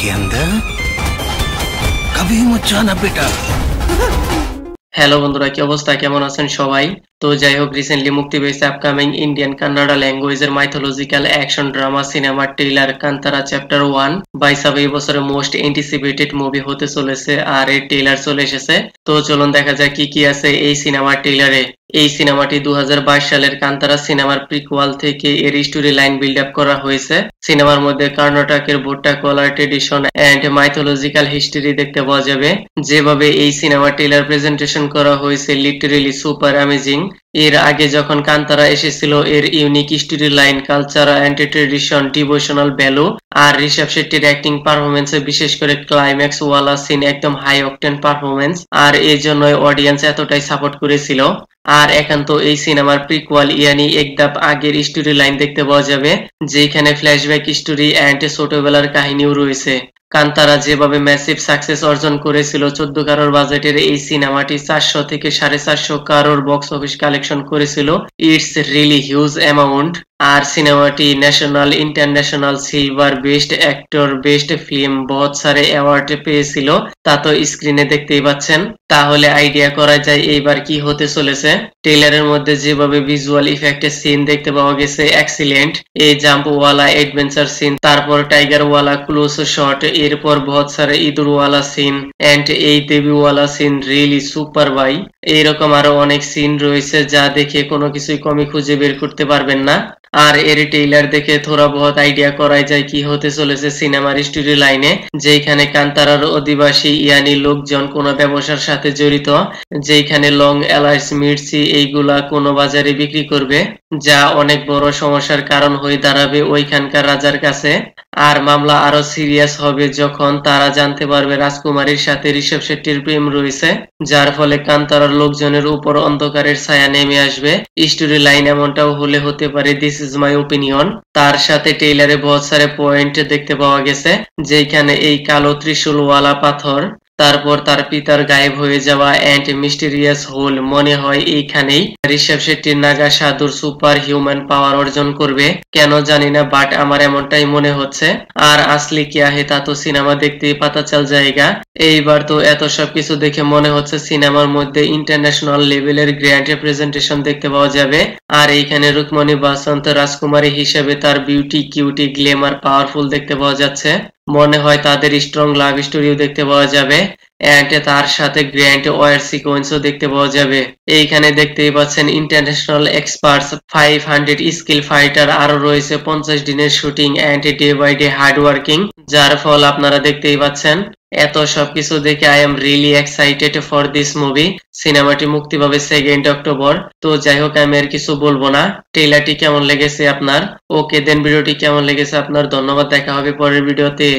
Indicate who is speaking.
Speaker 1: के अंदर कभी मत जाना बेटा।
Speaker 2: হ্যালো বন্ধুরা, কি অবস্থা, কেমন আছেন সবাই? তো যাই হোক, রিসেন্টলি মুক্তি পেয়েছে আপকামিং ইন্ডিয়ান কান্নাডা ল্যাঙ্গুয়েজের mythological action drama cinema trailer Kantara chapter 1 বাইসাবে এই বছরের মোস্ট এন্টিসিপেটেড মুভি হতে চলেছে আর এর ট্রেইলার চলে এসেছে। তো চলুন দেখা যাক কি কি আছে এই সিনেমার ট্রেইলারে। এই সিনেমাটি 2022 সালের কান্তারা সিনেমার প্রিকুয়াল থেকে এর স্টোরি লাইন বিল্ড আপ করা হয়েছে। সিনেমার মধ্যে কর্ণাটকের ভুট্টা কলার ট্রেডিশন এন্ড মাইথোলজিক্যাল হিস্ট্রি দেখতে পাওয়া যাবে। যেভাবে এই সিনেমার ট্রেইলার প্রেজেন্টেশন করা হয়েছে লিটারেলি সুপার অ্যামেজিং। এর আগে যখন কান্তারা এসেছিল এর unique story line, culture and tradition, devotional value আর ঋষভ শেট্টির অ্যাক্টিং পারফরমেন্সে, বিশেষ করে ক্লাইম্যাক্স ওয়ালা সিন একদম হাই অকটেন পারফরমেন্স, আর এই জন্যই অডিয়েন্স এতটাই সাপোর্ট করেছিল। আর এখন তো এই সিনেমার প্রিকুয়াল ইয়ানি এক ধাপ আগের স্টোরি লাইন দেখতে পাওয়া যাবে, যেখানে ফ্ল্যাশব্যাক স্টোরি এন্ড ছোটবেলার কাহিনীও রয়েছে। কান্তারা যেভাবে ম্যাসিভ সাকসেস অর্জন করেছিল 14 কারোর বাজেটের এই সিনেমাটি 400 থেকে 450 কারোর বক্স অফিস কালেকশন করেছিল। It's really huge amount. আর সিনেমাটি national, international, silver, best actor, best film বহুত সারে অ্যাওয়ার্ড পেয়েছিল, তা তো স্ক্রিনে দেখতেই পাচ্ছেন। তাহলে আইডিয়া করা যায় এইবার কি হতে চলেছে। ট্রেলারের মধ্যে যেভাবে ভিজুয়াল ইফেক্টের সিন দেখতে পাওয়া গেছে এক্সিলেন্ট। এই জাম্প ওয়ালা অ্যাডভেঞ্চার সিন, তারপর টাইগার ওয়ালা ক্লোজ শট, এরপর বহুত সারে ইঁদুর ওয়ালা সিন এন্ড এই দেবী ওয়ালা সিন রিয়েলি সুপার ভাই। এইরকম আরো অনেক সিন রয়েছে যা দেখে কোনো কিছুই কমই খুঁজে বের করতে পারবেন না। আর এর ট্রেইলার দেখে থোড়া বহুত আইডিয়া করাই যায় কি হতে চলেছে সিনেমার স্টোরি লাইনে, যেখানে কান্তারার অধিবাসী ইয়ানি লোকজন কোনো ব্যবসার সাথে জড়িত, যেখানে লং এলাইস মির্চি এইগুলা কোনো বাজারে বিক্রি করবে, যা অনেক বড় সমস্যার কারণ হয়ে দাঁড়াবে ওইখানকার রাজার কাছে। আর মামলা আরো সিরিয়াস হবে যখন তারা জানতে পারবে রাজকুমারীর সাথে ঋষভ শেট্টির প্রেম রয়েছে, যার ফলে কান্তারার লোকজনের উপর অন্ধকারের ছায়া নেমে আসবে। স্টোরি লাইন এমনটাও হলে হতে পারে, দিস ইজ মাই ওপিনিয়ন। তার সাথে ট্রেইলারে বহুত সারে পয়েন্ট দেখতে পাওয়া গেছে, যেখানে এই কালো ত্রিশূলওয়ালা পাথর, তারপর তার পিতার গায়েব হয়ে যাওয়া এন্ড মিস্টেরিয়াস হোল, মনে হয় এইখানেই ঋষভ শেট্টির নাগা সাধুর সুপার হিউম্যান পাওয়ার অর্জন করবে। কেন জানি না, বাট আমার এমনটাই মনে হচ্ছে। আর আসলে কিয়া হে তা তো সিনেমা দেখতেই পাতা চাল জায়গা। এইবার তো এত সবকিছু দেখে মনে হচ্ছে সিনেমার মধ্যে ইন্টারন্যাশনাল লেভেলের গ্র্যান্ড রিপ্রেজেন্টেশন দেখতে পাওয়া যাবে। আর এইখানে রুকমণি বাসন্ত রাজকুমারী হিসেবে তার বিউটি, কিউটি, গ্ল্যামার পাওয়ারফুল দেখতে পাওয়া যাচ্ছে। মনে হয় তাদের স্ট্রং লাভ স্টোরিও দেখতে পাওয়া যাবে এন্ড তার সাথে গ্র্যান্ড ওয়ার সিকোয়েন্সও দেখতে পাওয়া যাবে। এইখানে দেখতেই পাচ্ছেন ইন্টারন্যাশনাল এক্সপার্টস, 500 স্কিল ফাইটার, আরো রয়েছে 50 দিনের shooting and day by day hard working, যার ফল আপনারা দেখতেই পাচ্ছেন। এত সবকিছু দেখে I am really excited for this movie. সিনেমাটি মুক্তি পাবে 2 অক্টোবর। তো যাই হোক, আমি আর কিছু বলবো না। ট্রেইলারটি কেমন লেগেছে আপনার? ওকে দেন, ভিডিওটি কেমন লেগেছে আপনার? ধন্যবাদ, দেখা হবে পরের ভিডিওতে।